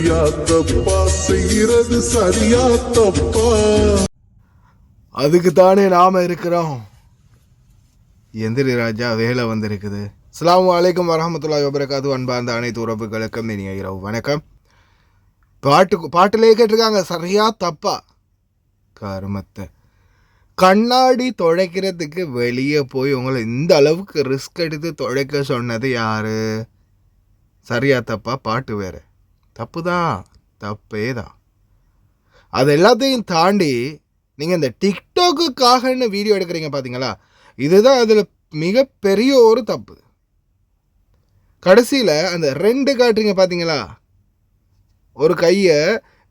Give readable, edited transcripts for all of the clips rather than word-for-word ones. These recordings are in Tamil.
சரியா தப்பா செய்யறது சரியா தப்பா அதுக்கு தானே நாம இருக்கிறோம். எந்திரி ராஜா, வேலை வந்திருக்குது. அஸ்ஸலாமு அலைக்கும் வரஹ்மத்துல்லாஹி வபரகாத்துஹு. அன்பார்ந்த அனைத்து உறவுகளுக்கும் இனிய இரவு வணக்கம். பாட்டிலே கேட்டிருக்காங்க, சரியா தப்பா? கருமத்தை கண்ணாடி துடைக்கிறதுக்கு வெளியே போய் உங்களை இந்த அளவுக்கு ரிஸ்க் எடுத்து துடைக்க சொன்னது யாரு? சரியா தப்பா? பாட்டு வேறு தப்பு தான், தப்பே தான். அது எல்லாத்தையும் தாண்டி நீங்கள் இந்த டிக்டாக்குக்காகன்னு வீடியோ எடுக்கிறீங்க பார்த்தீங்களா, இதுதான் அதில் மிகப்பெரிய ஒரு தப்பு. கடைசியில் அந்த 2 காட்டுறீங்க பார்த்தீங்களா, ஒரு கையை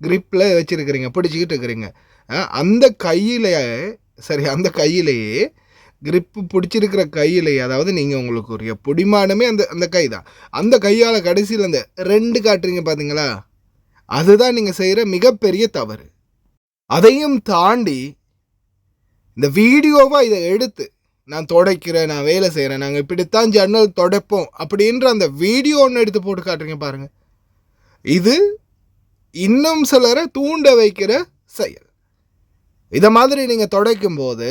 கிரிப்பில் வச்சுருக்கிறீங்க, பிடிச்சிக்கிட்டு இருக்கிறீங்க. அந்த கையிலேயே கிரிப்பு பிடிச்சிருக்கிற கையிலேயே, அதாவது நீங்கள் உங்களுக்கு ஒரு பிடிமானமே அந்த கை தான். அந்த கையால் கடைசியில் அந்த 2 காட்டுறீங்க பார்த்தீங்களா, அதுதான் நீங்கள் செய்கிற மிகப்பெரிய தவறு. அதையும் தாண்டி இந்த வீடியோவாக இதை எடுத்து நான் துடைக்கிறேன், நான் வேலை செய்கிறேன், நாங்கள் இப்படித்தான் ஜன்னல் துடைப்போம் அப்படின்ற அந்த வீடியோ ஒன்று எடுத்து போட்டு காட்டுறீங்க பாருங்கள். இது இன்னும் சிலரை தூண்ட வைக்கிற செயல். இதை மாதிரி நீங்கள் துடைக்கும் போது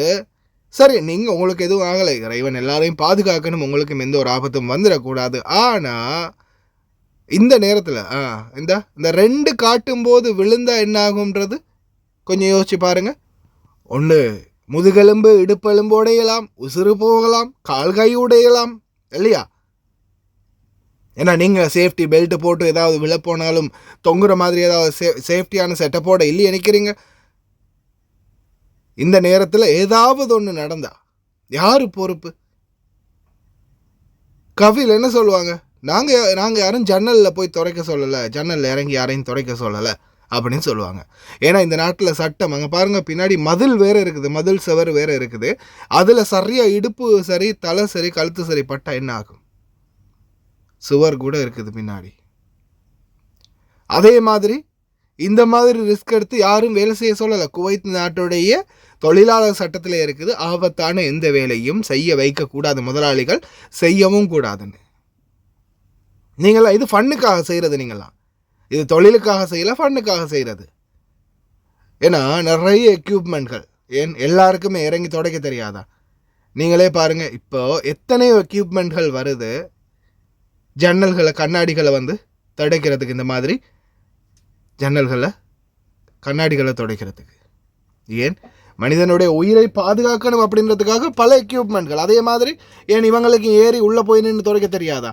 சரி, நீங்கள் உங்களுக்கு எதுவும் ஆகலை, இறைவன் எல்லாரையும் பாதுகாக்கணும், உங்களுக்கு எந்த ஒரு ஆபத்தும் வந்துடக்கூடாது. ஆனால் இந்த நேரத்தில் இந்த 2 காட்டும்போது விழுந்தா என்ன ஆகும்ன்றது கொஞ்சம் யோசிச்சு பாருங்கள். ஒன்று முதுகெலும்பு இடுப்பெலும்பு உடையலாம், உசுறு போகலாம், கால் கை உடையலாம் இல்லையா? ஏன்னா நீங்கள் சேஃப்டி பெல்ட் போட்டு ஏதாவது விழப்போனாலும் தொங்குற மாதிரி ஏதாவது சேஃப்டியான செட்டப்போட இல்லையே நிற்கிறீங்க. இந்த நேரத்தில் ஏதாவது ஒன்று நடந்தா யார் பொறுப்பு? கவியில் என்ன சொல்லுவாங்க, நாங்கள் யாரும் ஜன்னலில் போய் துடைக்க சொல்லலை, ஜன்னலில் இறங்கி யாரையும் துடைக்க சொல்லலை அப்படின்னு சொல்லுவாங்க. ஏன்னா இந்த நாட்டில் சட்டம், அங்கே பாருங்கள் பின்னாடி மதில் வேறு இருக்குது, மதில் சுவர் வேறு இருக்குது. அதில் சரியாக இடுப்பு சரி, தலை சரி, கழுத்து சரி பட்டா என்ன ஆகும்? சுவர் கூட இருக்குது பின்னாடி. அதே மாதிரி இந்த மாதிரி ரிஸ்க் எடுத்து யாரும் வேலை செய்ய சொல்லலை. குவைத் நாட்டுடைய தொழிலாளர் சட்டத்தில் இருக்குது, ஆபத்தான எந்த வேலையும் செய்ய வைக்கக்கூடாது, முதலாளிகள் செய்யவும் கூடாதுன்னு. நீங்களாம் இது ஃபண்ணுக்காக செய்கிறது, நீங்களாம் இது தொழிலுக்காக செய்யலை, ஃபண்ணுக்காக செய்கிறது. ஏன்னா நிறைய எக்யூப்மெண்ட்கள், ஏன் எல்லாருக்குமே இறங்கி துடைக்க தெரியாதா? நீங்களே பாருங்கள், இப்போ எத்தனையோ எக்யூப்மெண்ட்கள் வருது ஜன்னல்களை, கண்ணாடிகளை வந்து துடைக்கிறதுக்கு. இந்த மாதிரி ஜன்னல்களை, கண்ணாடிகளை துடைக்கிறதுக்கு. ஏன்? மனிதனுடைய உயிரை பாதுகாக்கணும் அப்படின்றதுக்காக பல எக்யூப்மெண்ட்கள். அதே மாதிரி ஏன் இவங்களுக்கு ஏறி உள்ளே போய் நின்று துடைக்க தெரியாதா?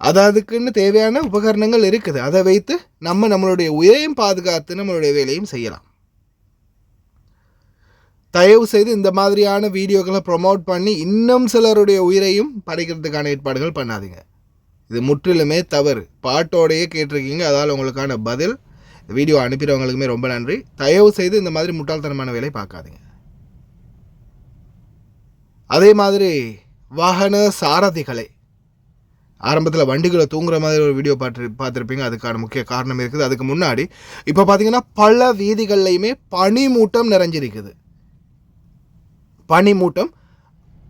அதுக்குன்னு தேவையான உபகரணங்கள் இருக்குது. அதை வைத்து நம்மளுடைய உயிரையும் பாதுகாத்து நம்மளுடைய வேலையும் செய்யலாம். தயவு செய்து இந்த மாதிரியான வீடியோக்களை ப்ரொமோட் பண்ணி இன்னும் சிலருடைய உயிரையும் படைக்கிறதுக்கான ஏற்பாடுகள் பண்ணாதீங்க. இது முற்றிலுமே தவறு. பாட்டோடையே கேட்டிருக்கீங்க, அதால் உங்களுக்கான பதில். வீடியோ அனுப்பிடுறவங்களுக்குமே ரொம்ப நன்றி. தயவு செய்து இந்த மாதிரி முட்டாள்தனமான வேலை பார்க்காதீங்க. அதே மாதிரி வாகன சாரதிகளை, ஆரம்பத்தில் வண்டிகளை தூங்குற மாதிரி ஒரு வீடியோ பார்த்துருப்பீங்க. அதுக்கான முக்கிய காரணம் இருக்குது. அதுக்கு முன்னாடி இப்போ பார்த்தீங்கன்னா பல வீதிகள்லையுமே பனிமூட்டம் நிறைஞ்சிருக்குது. பனிமூட்டம்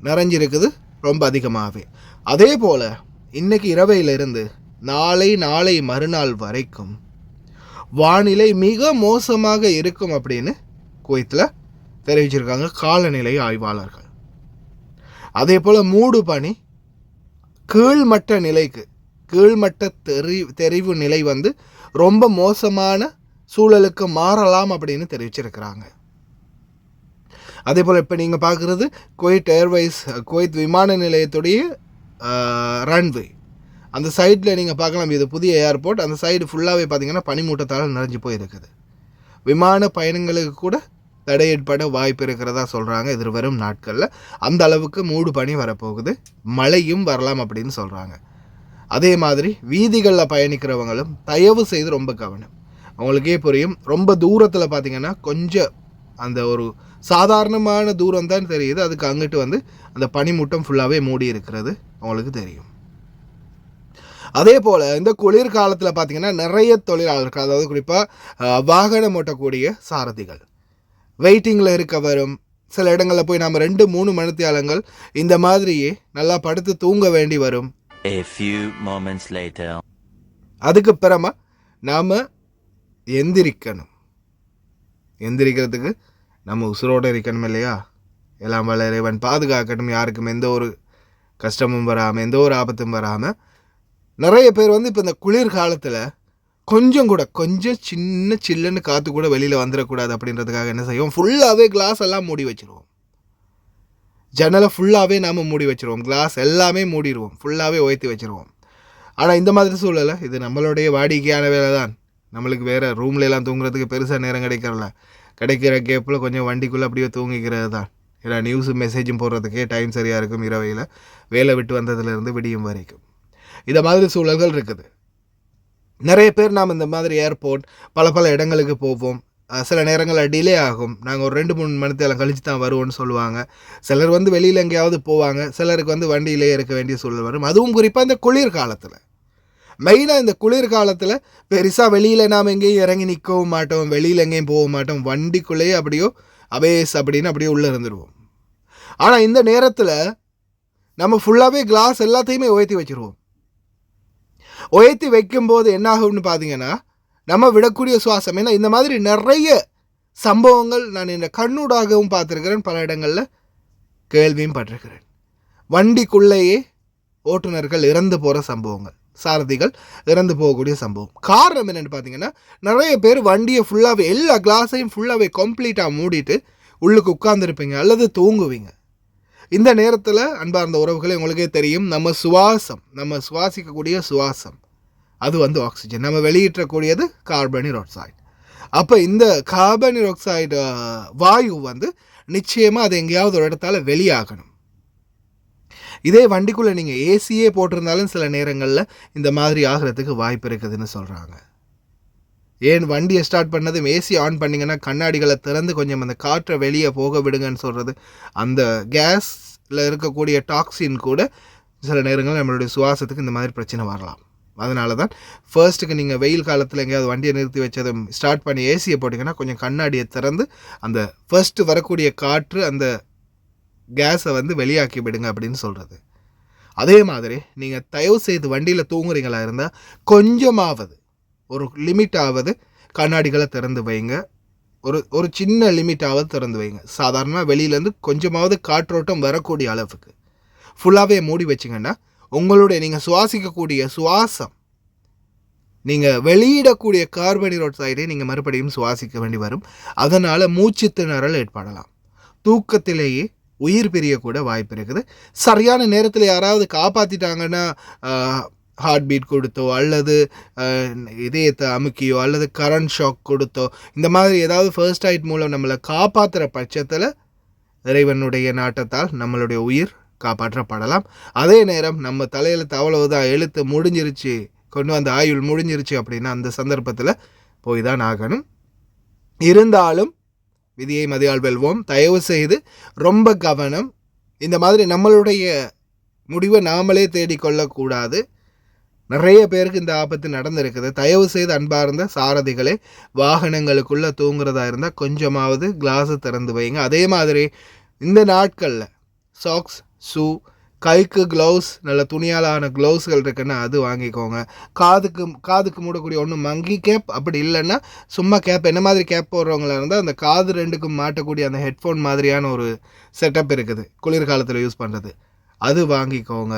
நிறைஞ்சிருக்குது ரொம்ப அதிகமாகவே. அதே போல் இன்றைக்கி இரவையிலிருந்து நாளை மறுநாள் வரைக்கும் வானிலை மிக மோசமாக இருக்கும் அப்படின்னு குவைத்தில் தெரிவிச்சிருக்காங்க காலநிலை ஆய்வாளர்கள். அதே போல் மூடு பனி கீழ்மட்ட தெரிவு நிலை வந்து ரொம்ப மோசமான சூழலுக்கு மாறலாம் அப்படின்னு தெரிவிச்சிருக்கிறாங்க. அதே போல் இப்போ நீங்கள் பார்க்குறது குவைத் ஏர்வைஸ், குவைத் விமான நிலையத்துடைய ரன்வே. அந்த சைடில் நீங்கள் பார்க்கலாம், இது புதிய ஏர்போர்ட். அந்த சைடு ஃபுல்லாகவே பார்த்திங்கன்னா பனிமூட்டத்தால் நிறைஞ்சு போயிருக்குது. விமான பயணங்களுக்கு கூட தடை ஏற்பட வாய்ப்பு இருக்கிறதா சொல்கிறாங்க எதிர்வரும் நாட்களில். அந்த அளவுக்கு மூடு பனி வரப்போகுது, மழையும் வரலாம் அப்படின்னு சொல்கிறாங்க. அதே மாதிரி வீதிகளில் பயணிக்கிறவங்களும் தயவு செய்து ரொம்ப கவனம். அவங்களுக்கே புரியும், ரொம்ப தூரத்தில் பார்த்திங்கன்னா கொஞ்சம் அந்த ஒரு சாதாரணமான தூரம் தான் தெரியுது, அதுக்கு அங்கிட்டு வந்து அந்த பனிமூட்டம் ஃபுல்லாகவே மூடி இருக்கிறது அவங்களுக்கு தெரியும். அதே போல் இந்த குளிர்காலத்தில் பார்த்திங்கன்னா நிறைய தொழிலாளர்கள், அதாவது குறிப்பாக வாகனம் ஓட்டக்கூடிய சாரதிகள் வெயிட்டிங்கில் இருக்க வரும். சில இடங்களில் போய் நாம் 2-3 மணித்தியாலங்கள் இந்த மாதிரியே நல்லா படுத்து தூங்க வேண்டி வரும். A few moments later. அதுக்கு பிறமா நாம் எந்திரிக்கணும். எந்திரிக்கிறதுக்கு நம்ம உசுரோடு இருக்கணும் இல்லையா? எல்லாம் வல்ல இறைவன் பாதுகாக்கட்டும், யாருக்கும் எந்த ஒரு கஷ்டமும் வராமல் எந்த ஒரு ஆபத்தும் வராமல். நிறைய பேர் இப்போ இந்த குளிர்காலத்தில் கொஞ்சம் சின்ன சில்லுன்னு காற்று கூட வெளியில் வந்துடக்கூடாது அப்படின்றதுக்காக என்ன செய்வோம், ஃபுல்லாகவே கிளாஸ் எல்லாம் மூடி வச்சுருவோம். ஜன்னலை ஃபுல்லாகவே நாம் மூடி வச்சுருவோம், கிளாஸ் எல்லாமே மூடிடுவோம், ஃபுல்லாகவே உயர்த்தி வச்சுருவோம். ஆனால் இந்த மாதிரி சூழலை இது நம்மளுடைய வாடிக்கையான வேலை தான். நம்மளுக்கு வேறு ரூம்லலாம் தூங்குறதுக்கு பெருசாக நேரம் கிடைக்கிற கேப்பில் கொஞ்சம் வண்டிக்குள்ளே அப்படியே தூங்கிக்கிறது தான். ஏன்னா நியூஸும் மெசேஜும் போடுறதுக்கே டைம் சரியாக இருக்கும் இரவையில், வேலை விட்டு வந்ததுலேருந்து விடியும் வரைக்கும். இந்த மாதிரி சூழல்கள் இருக்குது. நிறைய பேர் நாம் இந்த மாதிரி ஏர்போர்ட் பல இடங்களுக்கு போவோம். சில நேரங்களில் டிலே ஆகும். நாங்கள் ஒரு 2-3 மணி நேரம் கழித்து தான் வருவோம்னு சொல்லுவாங்க. சிலர் வெளியில் எங்கேயாவது போவாங்க, சிலருக்கு வண்டியிலே இருக்க வேண்டிய சூழல் வரும். அதுவும் குறிப்பாக இந்த குளிர்காலத்தில், மெயினாக இந்த குளிர்காலத்தில் பெருசாக வெளியில் நாம் எங்கேயும் இறங்கி நிற்கவும் மாட்டோம், வெளியில் எங்கேயும் போக மாட்டோம், வண்டிக்குள்ளேயே அப்படியோ அபேஸ் அப்படின்னு அப்படியே உள்ளே இருந்துடுவோம். ஆனால் இந்த நேரத்தில் நம்ம ஃபுல்லாகவே கிளாஸ் எல்லாத்தையுமே உயர்த்தி வச்சுருவோம். உயர்த்தி வைக்கும்போது என்ன ஆகும்னு பார்த்தீங்கன்னா, நம்ம விடக்கூடிய சுவாசம், ஏன்னா இந்த மாதிரி நிறைய சம்பவங்கள் நான் இந்த கண்ணூடாகவும் பார்த்துருக்கிறேன், பல இடங்களில் கேள்வியும் பட்டிருக்கிறேன். வண்டிக்குள்ளேயே ஓட்டுநர்கள் இறந்து போகிற சம்பவங்கள், சாரதிகள் இறந்து போகக்கூடிய சம்பவம். காரணம் என்னென்னு பார்த்தீங்கன்னா, நிறைய பேர் வண்டியை ஃபுல்லாகவே எல்லா கிளாஸையும் ஃபுல்லாகவே கம்ப்ளீட்டாக மூடிட்டு உள்ளுக்கு உட்கார்ந்துருப்பீங்க அல்லது தூங்குவீங்க. இந்த நேரத்தில் அன்பார்ந்த உறவுகளே, உங்களுக்கே தெரியும், நம்ம சுவாசிக்கக்கூடிய சுவாசம் அது ஆக்சிஜன், நம்ம வெளியிட்டக்கூடியது கார்பனி ஆக்சைடு. அப்போ இந்த கார்பனி ஆக்சைடு வாயு நிச்சயமாக அது எங்கேயாவது ஒரு இடத்தால வெளியாகணும். இதே வண்டிக்குள்ளே நீங்கள் ஏசியே போட்டிருந்தாலும் சில நேரங்களில் இந்த மாதிரி ஆகிறதுக்கு வாய்ப்பு இருக்குதுன்னு சொல்கிறாங்க. ஏன் வண்டியை ஸ்டார்ட் பண்ணதும் ஏசி ஆன் பண்ணிங்கன்னா கண்ணாடிகளை திறந்து கொஞ்சம் அந்த காற்றை வெளியே போக விடுங்கன்னு சொல்கிறது. அந்த கேஸில் இருக்கக்கூடிய டாக்ஸின் கூட சில நேரங்களில் நம்மளுடைய சுவாசத்துக்கு இந்த மாதிரி பிரச்சனை வரலாம். அதனால தான் ஃபர்ஸ்ட்டுக்கு நீங்கள் வெயில் காலத்தில் எங்கேயாவது வண்டியை நிறுத்தி வச்சதும் ஸ்டார்ட் பண்ணி ஏசியை போட்டிங்கன்னா கொஞ்சம் கண்ணாடியை திறந்து அந்த ஃபர்ஸ்ட்டு வரக்கூடிய காற்று அந்த கேஸை வெளியாக்கி விடுங்க அப்படின்னு சொல்கிறது. அதே மாதிரி நீங்கள் தயவு செய்து வண்டியில் தூங்குறீங்களா இருந்தால் கொஞ்சமாவது ஒரு லிமிட்டாவது கண்ணாடிகளை திறந்து வைங்க. ஒரு சின்ன லிமிட்டாவது திறந்து வைங்க. சாதாரணமாக வெளியிலேருந்து கொஞ்சமாவது காற்றோட்டம் வரக்கூடிய அளவுக்கு. ஃபுல்லாகவே மூடி வச்சிங்கன்னா உங்களுடைய நீங்கள் சுவாசிக்கக்கூடிய சுவாசம், நீங்கள் வெளியிடக்கூடிய கார்பன் டை ஆக்சைடை நீங்கள் மறுபடியும் சுவாசிக்க வேண்டி வரும். அதனால் மூச்சு திணறல் ஏற்படலாம். தூக்கத்திலேயே உயிர் பிரியக்கூட வாய்ப்பு இருக்குது. சரியான நேரத்தில் யாராவது காப்பாற்றிட்டாங்கன்னா, ஹார்ட் பீட் கொடுத்தோ அல்லது இதயத்தை அமுக்கியோ அல்லது கரண்ட் ஷாக் கொடுத்தோ, இந்த மாதிரி ஏதாவது ஃபர்ஸ்ட் எய்ட் மூலம் நம்மளை காப்பாற்றுற பட்சத்தில் இறைவனுடைய நாட்டத்தால் நம்மளுடைய உயிர் காப்பாற்றப்படலாம். அதே நேரம் நம்ம தலையில் அவ்வளவுதான், எழுத்து முடிஞ்சிருச்சு, கொண்டு வந்த ஆயுள் முடிஞ்சிருச்சு அப்படின்னா அந்த சந்தர்ப்பத்தில் போய் தான் ஆகணும். இருந்தாலும் விதியை மதியால் வெல்வோம். தயவு செய்து ரொம்ப கவனம். இந்த மாதிரி நம்மளுடைய முடிவை நாமளே தேடிக்கொள்ளக்கூடாது. நிறைய பேருக்கு இந்த ஆபத்து நடந்திருக்குது. தயவு செய்து அன்பார்ந்த சாரதிகளே, வாகனங்களுக்குள்ளே தூங்குறதா இருந்தால் கொஞ்சமாவது கிளாஸை திறந்து வைங்க. அதே மாதிரி இந்த நாட்களில் சாக்ஸ், ஷூ, கைக்கு க்ளவுஸ், நல்ல துணியாலான க்ளவுஸ்கள் இருக்குன்னா அது வாங்கிக்கோங்க. காதுக்கு மூடக்கூடிய ஒன்று மங்கி கேப், அப்படி இல்லைன்னா சும்மா கேப், என்ன மாதிரி கேப் போடுறவங்களா இருந்தால் அந்த காது ரெண்டுக்கும் மாட்டக்கூடிய அந்த ஹெட்ஃபோன் மாதிரியான ஒரு செட்டப் இருக்குது குளிர்காலத்தில் யூஸ் பண்ணுறது, அது வாங்கிக்கோங்க.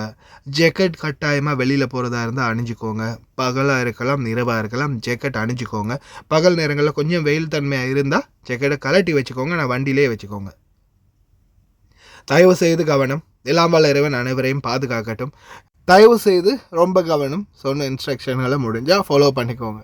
ஜெக்கெட் கட்டாயமாக வெளியில் போகிறதா இருந்தால் அணிஞ்சிக்கோங்க. பகலாக இருக்கலாம் இரவாக இருக்கலாம், ஜெக்கெட் அணிஞ்சிக்கோங்க. பகல் நேரங்களில் கொஞ்சம் வெயில் தன்மையாக இருந்தால் ஜெக்கெட்டை கலட்டி வச்சுக்கோங்க, நான் வண்டியிலே வச்சுக்கோங்க. தயவு செய்து கவனம். எல்லாம் வல்ல இறைவன் அனைவரையும் பாதுகாக்கட்டும். தயவு செய்து ரொம்ப கவனம். சொன்ன இன்ஸ்ட்ரக்ஷன்களை முடிஞ்சால் ஃபாலோ பண்ணிக்கோங்க.